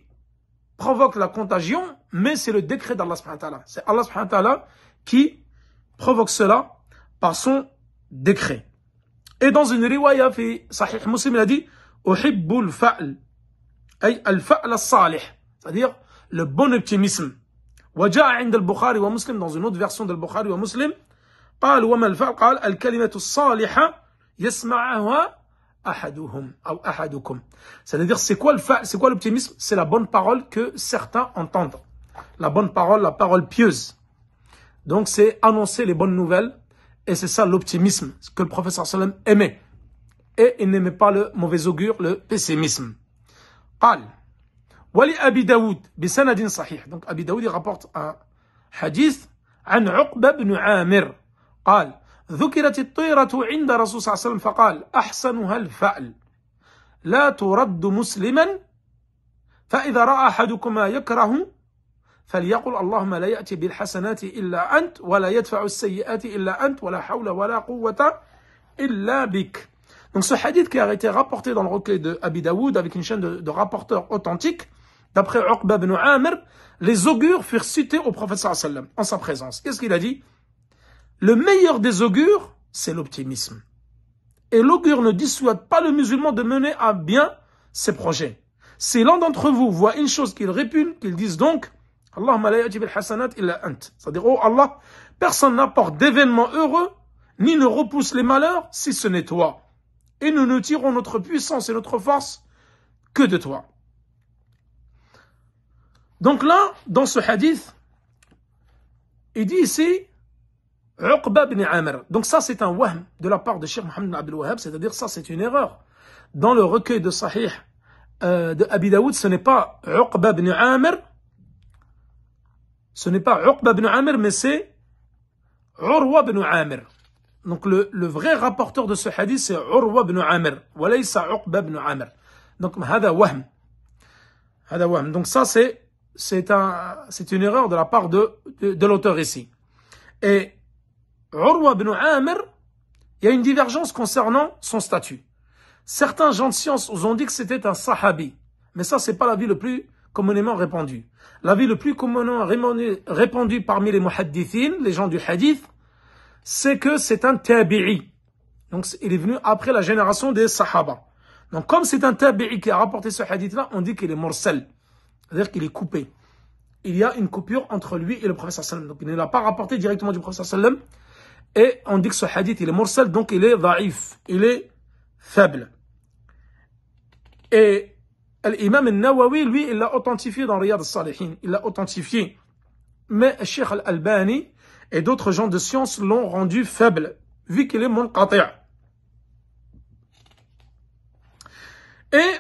provoque la contagion, mais c'est le décret d'Allah subhanahu wa ta'ala. C'est Allah subhanahu wa ta'ala qui provoque cela par son décret. Et dans une riwaya fi Sahih Muslim, il a dit Uhibbul fa'l, ay al-fa'l as-salih, c'est-à-dire le bon optimisme. وجاء عند البخاري ومسلم, dans une autre version de Bukhari ou Muslim, قال وما الفعل قال الكلمة الصالحة يسمعها أحدهم أو أحدكم. C'est-à-dire c'est quoi le fa'l, c'est quoi l'optimisme? C'est la bonne parole que certains entendent. La bonne parole, la parole pieuse. Donc c'est annoncer les bonnes nouvelles. Et c'est ça l'optimisme, ce que le prophète sallam aimait. Et il n'aimait pas le mauvais augure, le pessimisme. قال ولي أبي داود بسند صحيح. Donc Abi Daoud il rapporte un hadith عن عقبة بن عامر قال ذكرت الطيرة عند رسول صلى الله عليه وسلم فقال أحسنها الفأل لا ترد مسلما فإذا رأى أحدكم ما يكره فليقل اللهم لا يأتي بالحسنات إلا أنت ولا يدفع السيئات إلا أنت ولا حول ولا قوة إلا بك. Donc ce hadith qui a été rapporté dans le recueil de Abi Daoud avec une chaîne de rapporteurs authentiques, d'après Uqba ibn Amir, les augures furent cités au prophète sallallahu alayhi wa sallam en sa présence. Qu'est-ce qu'il a dit? Le meilleur des augures, c'est l'optimisme. Et l'augure ne dissuade pas le musulman de mener à bien ses projets. Si l'un d'entre vous voit une chose qu'il répugne, qu'il dise donc Allahumma la ya'ti bil hasanat illa ant. C'est-à-dire, oh Allah, personne n'apporte d'événements heureux, ni ne repousse les malheurs, si ce n'est toi. Et nous ne tirons notre puissance et notre force que de toi. Donc là, dans ce hadith, il dit ici, Uqba ibn Amir. Donc ça, c'est un wahm de la part de Cheikh Mohammed ibn Abdul Wahhab, c'est-à-dire ça, c'est une erreur. Dans le recueil de Sahih de Abi Daoud, ce n'est pas Uqba ibn Amir, ce n'est pas Uqba ibn Amir, mais c'est Urwa ibn Amir. Donc le vrai rapporteur de ce hadith, c'est Urwa ibn Amir. Walaysa Uqba ibn Amir. Donc, hada wahm. Hada wahm. Donc ça, c'est une erreur de la part de l'auteur ici. Et Urwa ibn Amir, il y a une divergence concernant son statut. Certains gens de science ont dit que c'était un sahabi. Mais ça, c'est pas l'avis le plus communément répandu. L'avis le plus communément répandu parmi les muhaddithin, les gens du hadith, c'est que c'est un tabi'i. Donc, il est venu après la génération des Sahaba. Donc, comme c'est un tabi'i qui a rapporté ce hadith-là, on dit qu'il est mursal. C'est-à-dire qu'il est coupé. Il y a une coupure entre lui et le prophète sallam. Donc, il ne l'a pas rapporté directement du prophète sallam. Et on dit que ce hadith, il est mursal, donc il est da'if. Il est faible. Et l'imam al-Nawawi, lui, il l'a authentifié dans Riyad al-Salihin. Il l'a authentifié. Mais Cheikh al-Albani et d'autres gens de science l'ont rendu faible, vu qu'il est munqati'. Et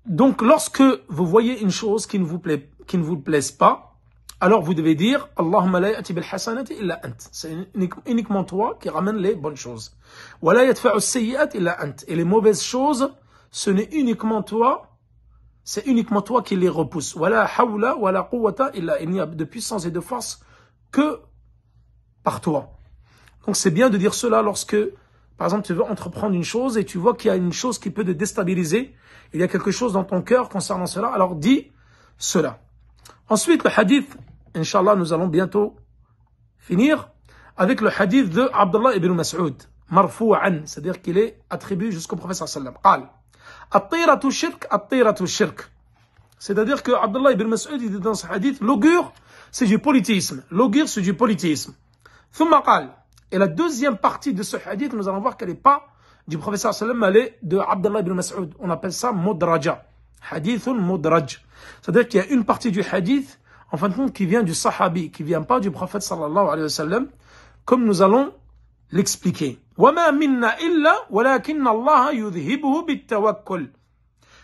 donc, lorsque vous voyez une chose qui ne vous plaise pas, alors vous devez dire Allahumma la ya'ti bil hasanati illa ant. C'est uniquement toi qui ramène les bonnes choses. Wa la yadfa'u as-sayyi'at illa ant. Et les mauvaises choses, ce n'est uniquement toi, c'est uniquement toi qui les repousse. Wa la hawla wa la quwwata illa. Il n'y a de puissance et de force que par toi. Donc c'est bien de dire cela lorsque, par exemple, tu veux entreprendre une chose et tu vois qu'il y a une chose qui peut te déstabiliser. Il y a quelque chose dans ton cœur concernant cela. Alors dis cela. Ensuite, le hadith, Inch'Allah, nous allons bientôt finir avec le hadith de Abdullah ibn Mas'ud, marfou'an, c'est-à-dire qu'il est attribué jusqu'au prophète sallallahu alayhi wa sallam. At-tayratu shirk, at-tayratu shirk. C'est-à-dire que Abdullah ibn Mas'ud, il dit dans ce hadith, l'augure, c'est du politisme. L'augure, c'est du politisme. Thumma qal. Et la deuxième partie de ce hadith, nous allons voir qu'elle n'est pas du prophète sallallahu alayhi wa sallam, elle est de Abdullah ibn Mas'ud. On appelle ça mudraja. Hadithun mudraj. C'est-à-dire qu'il y a une partie du hadith, en fin de compte, qui vient du sahabi, qui vient pas du prophète sallallahu alayhi wa sallam, comme nous allons l'expliquer. وَمَا مِنَّا إِلَّا وَلَكِنَّ اللَّهَ يُذْهِبُهُ بِالتَّوَكُّلِ.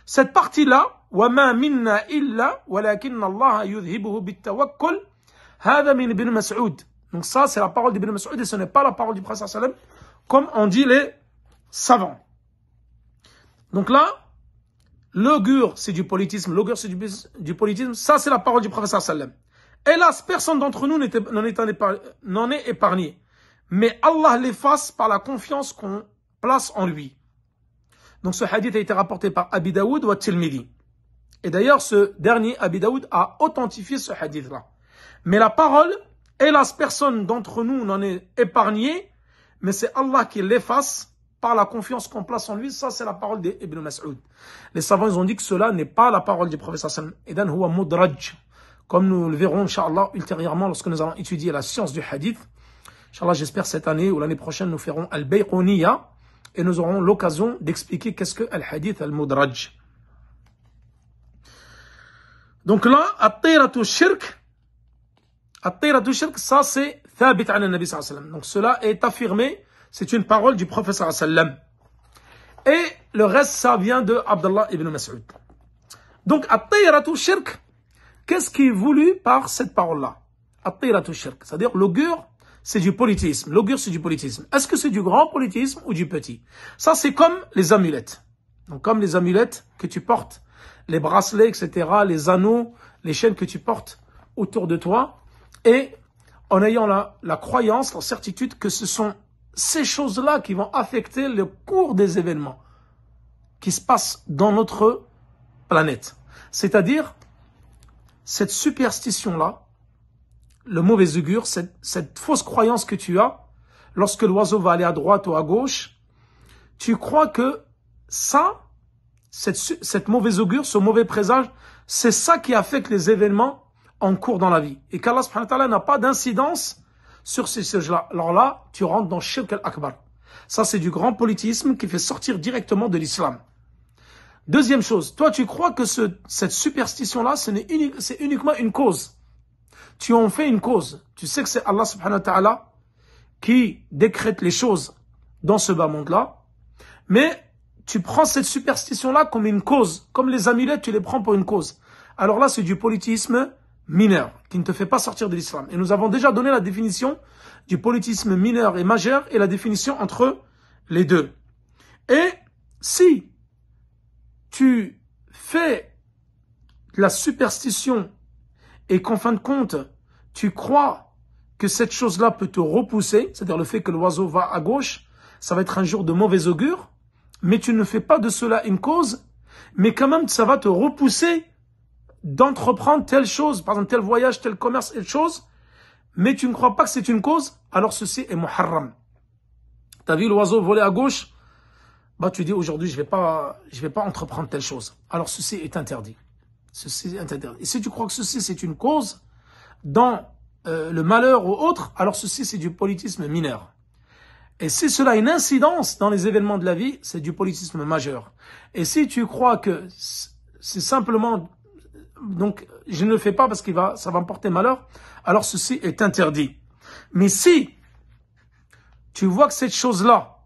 Cette partie-là, وَمَا مِنَّا إِلَّا وَلَكِنَّ اللَّهَ يُذْهِبُهُ بِالتَّوَكُّلِ. هذا من ابن مسعود. Donc ça, c'est la parole d'Ibn Mas'ud et ce n'est pas la parole du prophète sallallahu alayhi wa sallam, comme on dit les savants. Donc là, l'augure, c'est du politisme. L'augure, c'est du politisme. Ça, c'est la parole du prophète sallallahu alayhi wa sallam. Hélas, personne d'entre nous n'en est épargné. Mais Allah l'efface par la confiance qu'on place en lui. Donc ce hadith a été rapporté par Abi Daoud ou Tirmidhi. Et d'ailleurs, ce dernier, Abi Daoud, a authentifié ce hadith-là. Mais la parole, hélas, personne d'entre nous n'en est épargné, mais c'est Allah qui l'efface par la confiance qu'on place en lui. Ça, c'est la parole d'Ibn Mas'ud. Les savants, ils ont dit que cela n'est pas la parole du prophète sallallahu alayhi wa sallam. Idan huwa mudraj. Comme nous le verrons, Inch'Allah, ultérieurement, lorsque nous allons étudier la science du hadith. Inch'Allah, j'espère cette année ou l'année prochaine, nous ferons Al-Bayquniya et nous aurons l'occasion d'expliquer qu'est-ce que Al-Hadith Al-Mudraj. Donc là, At-Tayratu Shirk, ça c'est Thabit an al-Nabi sallallahu alayhi wa sallam. Donc cela est affirmé, c'est une parole du prophète sallallahu alayhi wa sallam. Et le reste, ça vient de Abdullah ibn Mas'ud. Donc At-Tayratu Shirk, qu'est-ce qui est voulu par cette parole-là? At-Tayratu Shirk, c'est-à-dire l'augure, c'est du politisme. L'augure, c'est du politisme. Est-ce que c'est du grand politisme ou du petit? Ça, c'est comme les amulettes. Donc, comme les amulettes que tu portes, les bracelets, etc., les anneaux, les chaînes que tu portes autour de toi, et en ayant la croyance, la certitude que ce sont ces choses-là qui vont affecter le cours des événements qui se passent dans notre planète. C'est-à-dire, cette superstition-là, le mauvais augure, cette fausse croyance que tu as, lorsque l'oiseau va aller à droite ou à gauche, tu crois que ça, cette mauvaise augure, ce mauvais présage, c'est ça qui affecte les événements en cours dans la vie. Et qu'Allah subhanahu wa ta'ala n'a pas d'incidence sur ces choses-là. Alors là, tu rentres dans Shirk al-Akbar. Ça, c'est du grand politisme qui fait sortir directement de l'islam. Deuxième chose, toi, tu crois que cette superstition-là, c'est uniquement une cause. Tu en fais une cause. Tu sais que c'est Allah subhanahu wa ta'ala qui décrète les choses dans ce bas monde-là. Mais tu prends cette superstition-là comme une cause. Comme les amulettes, tu les prends pour une cause. Alors là, c'est du politisme mineur qui ne te fait pas sortir de l'islam. Et nous avons déjà donné la définition du politisme mineur et majeur et la définition entre les deux. Et si tu fais de la superstition et qu'en fin de compte, tu crois que cette chose-là peut te repousser, c'est-à-dire le fait que l'oiseau va à gauche, ça va être un jour de mauvais augure, mais tu ne fais pas de cela une cause, mais quand même ça va te repousser d'entreprendre telle chose, par exemple tel voyage, tel commerce, telle chose, mais tu ne crois pas que c'est une cause, alors ceci est muharram. T'as vu l'oiseau voler à gauche? Bah, tu dis aujourd'hui, je vais pas entreprendre telle chose. Alors, ceci est interdit. Ceci est interdit. Et si tu crois que ceci, c'est une cause dans le malheur ou autre, alors ceci, c'est du politisme mineur. Et si cela a une incidence dans les événements de la vie, c'est du politisme majeur. Et si tu crois que c'est simplement, donc, je ne le fais pas parce que ça va me porter malheur, alors ceci est interdit. Mais si tu vois que cette chose-là,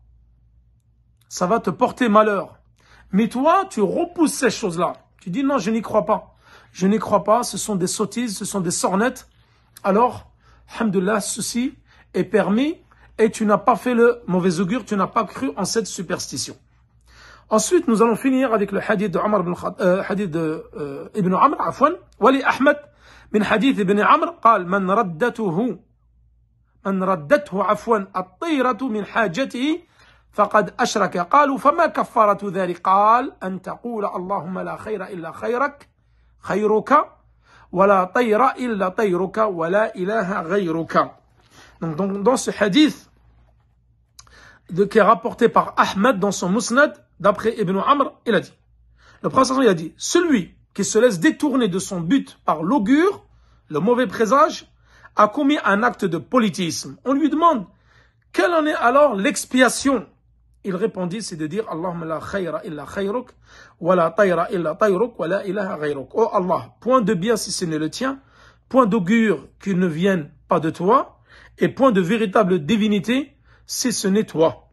ça va te porter malheur, mais toi, tu repousses ces choses-là. Tu dis non, je n'y crois pas. Je n'y crois pas, ce sont des sottises, ce sont des sornettes. Alors, alhamdoulilah, ceci est permis et tu n'as pas fait le mauvais augure, tu n'as pas cru en cette superstition. Ensuite, nous allons finir avec le hadith de Ibn Amr, عفوا, Wali Ahmed, من حديث ابن عمرو قال من ردته عفوا الطيرة من حاجته فقد أشرك. قالوا فما كفارة ذلك؟ قال أن تقول اللهم لا خير إلا خيرك ولا طير إلا طيرك ولا إله غيرك. Donc dans ce hadith qui est rapporté par Ahmed dans son Musnad, d'après Ibn Amr, il a dit, le prophète il a dit, celui qui se laisse détourner de son but par l'augure, le mauvais présage, a commis un acte de politisme. On lui demande, quelle en est alors l'expiation? Il répondit, c'est de dire, Allahumma la khayra illa khayruk, wa la tayra illa tayruk, wa la ilaha ghayruk. Oh Allah, point de bien si ce n'est le tien, point d'augure qui ne vienne pas de toi, et point de véritable divinité si ce n'est toi.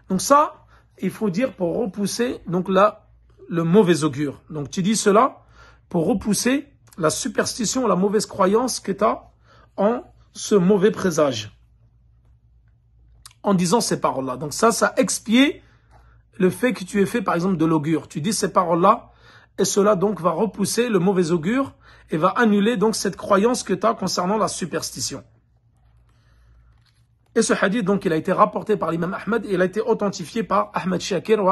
Donc ça, il faut dire pour repousser donc là le mauvais augure. Donc tu dis cela pour repousser la superstition, la mauvaise croyance que tu as en ce mauvais présage. En disant ces paroles-là. Donc ça expie le fait que tu aies fait par exemple de l'augure. Tu dis ces paroles-là et cela donc va repousser le mauvais augure et va annuler donc cette croyance que tu as concernant la superstition. Et ce hadith donc il a été rapporté par l'imam Ahmed et il a été authentifié par Ahmed Shakir ou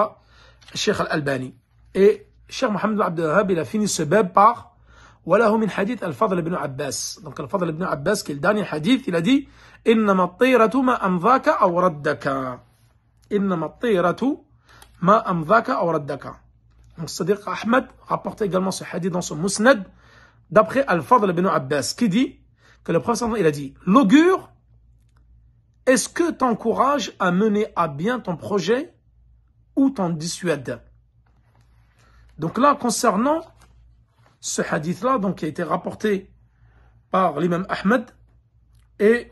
Sheikh Al-Albani. Et Cheikh Mohamed Abdel Wahhab il a fini ce bab par وله من حديث الفضل بن عباس. Donc الفضل بن عباس qui est le dernier hadith, il a dit إنما الطيرة ما أمضاك أو ردك. إنما الطيرة ما أمضاك أو ردك. Donc Sadiq Ahmed rapporte également ce hadith dans son Musnad d'après Al-Fadl ibn Abbas qui dit que le prophète il a dit l'augure est-ce que t'encourage à mener à bien ton projet ou t'en dissuade? Donc là concernant ce hadith-là, donc, qui a été rapporté par l'imam Ahmed, et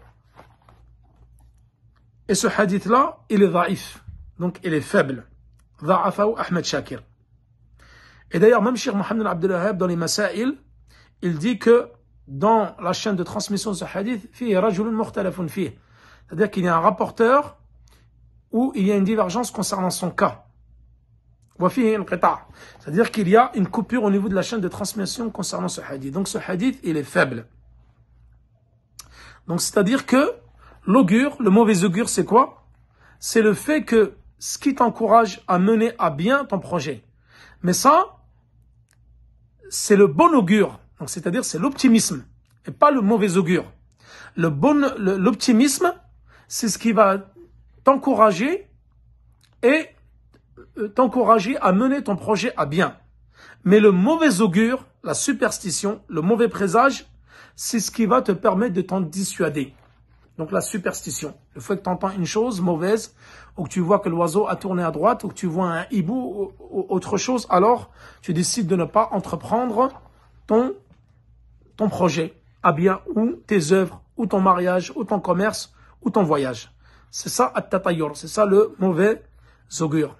ce hadith-là, il est dhaif, donc il est faible. Dha'afahu Ahmed Shakir. Et d'ailleurs, même Cheikh Mohamed Abdel Wahhab, dans les Masail, il dit que dans la chaîne de transmission de ce hadith, fihi rajulun mukhtalafun fihi. C'est-à-dire qu'il y a un rapporteur où il y a une divergence concernant son cas. C'est-à-dire qu'il y a une coupure au niveau de la chaîne de transmission concernant ce hadith. Donc ce hadith, il est faible. Donc c'est-à-dire que l'augure, le mauvais augure, c'est quoi? C'est le fait que ce qui t'encourage à mener à bien ton projet. Mais ça, c'est le bon augure. Donc c'est-à-dire c'est l'optimisme et pas le mauvais augure. L'optimisme, c'est ce qui va t'encourager et t'encourager à mener ton projet à bien. Mais le mauvais augure, la superstition, le mauvais présage, c'est ce qui va te permettre de t'en dissuader. Donc la superstition, le fait que tu entends une chose mauvaise, ou que tu vois que l'oiseau a tourné à droite, ou que tu vois un hibou ou autre chose, alors tu décides de ne pas entreprendre ton projet à bien, ou tes œuvres, ou ton mariage, ou ton commerce, ou ton voyage. C'est ça at-tatayyur, c'est ça le mauvais augure.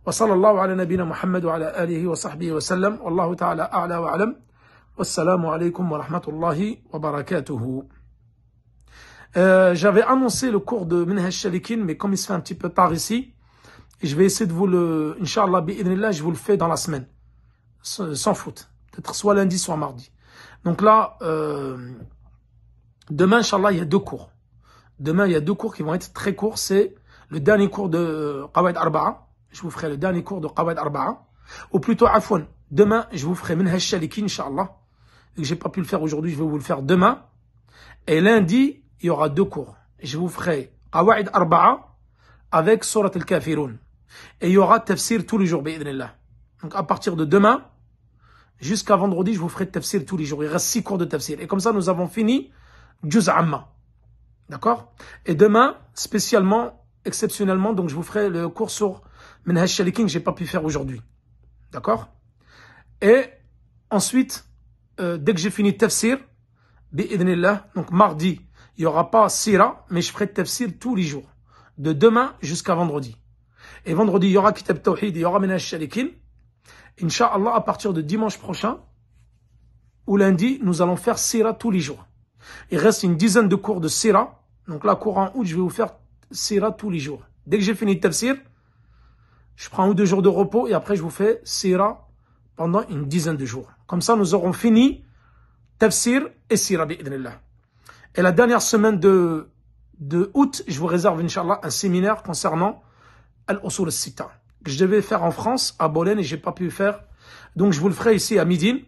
وصلى الله على نبينا محمد وعلى آله وصحبه وسلم والله تعالى أعلى وأعلم والسلام عليكم ورحمة الله وبركاته. J'avais annoncé le cours de Minhaj Shalikin, mais comme il se fait un petit peu tard ici, je vais essayer de vous le, Inch'Allah, bi'idhnillah, je vous le fais dans la semaine, sans faute, peut-être soit lundi, soit mardi. Donc là, demain, Inch'Allah, il y a deux cours. Demain, il y a deux cours qui vont être très courts. C'est le dernier cours de Qawaid Arba'a. Je vous ferai le dernier cours de Qawaid Arba'a. Ou plutôt, afwan, demain, je vous ferai Minhaj Shalikin, Inch'Allah. Et que j'ai pas pu le faire aujourd'hui, je vais vous le faire demain. Et lundi, il y aura deux cours. Je vous ferai Qawaid Arba'a avec Surat al-Kafirun. Et il y aura tafsir tous les jours, bi'idhnillah. Donc à partir de demain, jusqu'à vendredi, je vous ferai tafsir tous les jours. Il reste 6 cours de tafsir. Et comme ça, nous avons fini Juz Amma. D'accord? Et demain, spécialement, exceptionnellement, donc je vous ferai le cours sur Minhaj Shalikin que j'ai pas pu faire aujourd'hui. D'accord? Et ensuite, dès que j'ai fini tafsir, bi'idhnillah, donc mardi, il n'y aura pas sira, mais je ferai tafsir tous les jours. De demain jusqu'à vendredi. Et vendredi, il y aura Kitab Tawhid, il y aura Minhaj Shalikin. Inch'Allah, à partir de dimanche prochain, ou lundi, nous allons faire sira tous les jours. Il reste une dizaine de cours de sira. Donc là, courant août, je vais vous faire sira tous les jours. Dès que j'ai fini tafsir, je prends 1 ou 2 jours de repos et après je vous fais sira pendant une dizaine de jours. Comme ça, nous aurons fini tafsir et sira bi'idhnillah. Et la dernière semaine de août, je vous réserve, Inch'Allah, un séminaire concernant Al-Usul al-Sita, que je devais faire en France, à Bolène, et j'ai pas pu le faire. Donc, je vous le ferai ici à Médine.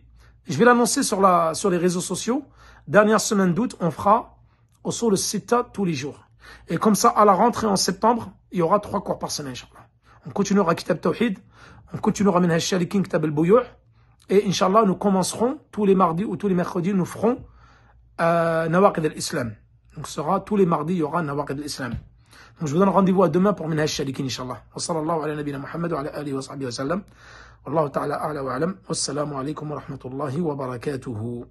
Je vais l'annoncer sur les réseaux sociaux. Dernière semaine d'août, on fera Usul al-Sita tous les jours. Et comme ça, à la rentrée en septembre, il y aura 3 cours par semaine, Inch'Allah. On continuera Kitab Tawhid, on continuera Minhaj Shalikin, Kitab al-Buyu', et Inch'Allah, nous commencerons tous les mardis ou tous les mercredis, nous ferons Nawaqid al-Islam. Donc, ce sera tous les mardis, il y aura Nawaqid al-Islam. Donc, je vous donne rendez-vous à demain pour Minhaj Shalikin, Inch'Allah. Wa sallallahu ala nabina Muhammad wa ala alihi wa sahbihi wa sallam. Wallahu ta'ala a'la wa alam. Wassalamu alaikum wa rahmatullahi wa barakatuhu.